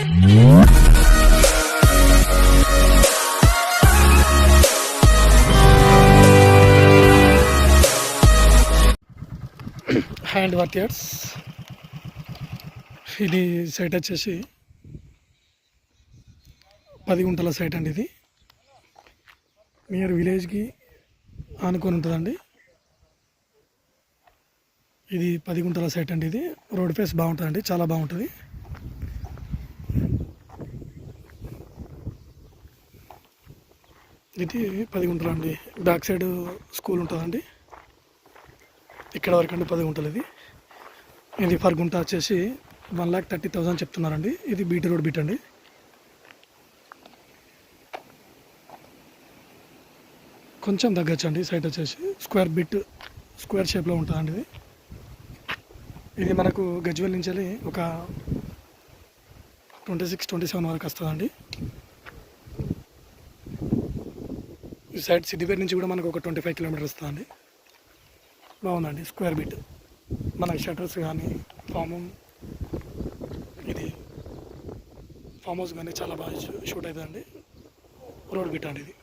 Hand workers ఇది site వచ్చేసి 10 గుంటల సైట్ అండి. ఇది నియర్ విలేజ్కి ఆనుకొని ఉంటుందండి. ఇది 10 గుంటల సైట్ అండి. ఇది రోడ్ ఫేస్ బాగుంటుందండి, చాలా బాగుంటుంది. ఇది 10 గుంటలు అండి. బ్యాక్ సైడ్ స్కూల్ ఉంటుందండి. ఇక్కడ వరకు అండి 10 గుంటలు. ఇది పర్ గుంట వచ్చేసి 1,30,000 చెప్తున్నారండి. ఇది బీటీ రోడ్ బిట్ అండి. కొంచెం తగ్గచ్చండి. సైట్ వచ్చేసి స్క్వేర్ షేప్లో ఉంటుందండి. ఇది మనకు గజ్వేల్ నుంచి వెళ్ళి ఒక 26-27 వరకు వస్తుందండి. ఈ సైడ్ సిద్దిపేట నుంచి కూడా మనకు ఒక 25 కిలోమీటర్స్ వస్తుందండి. బాగుందండి స్క్వేర్ బిట్. మన షటర్స్ కానీ ఫామ్ హౌస్ కానీ చాలా బాగా షూట్ అవుతుందండి. రోడ్ బిట్ అండి ఇది.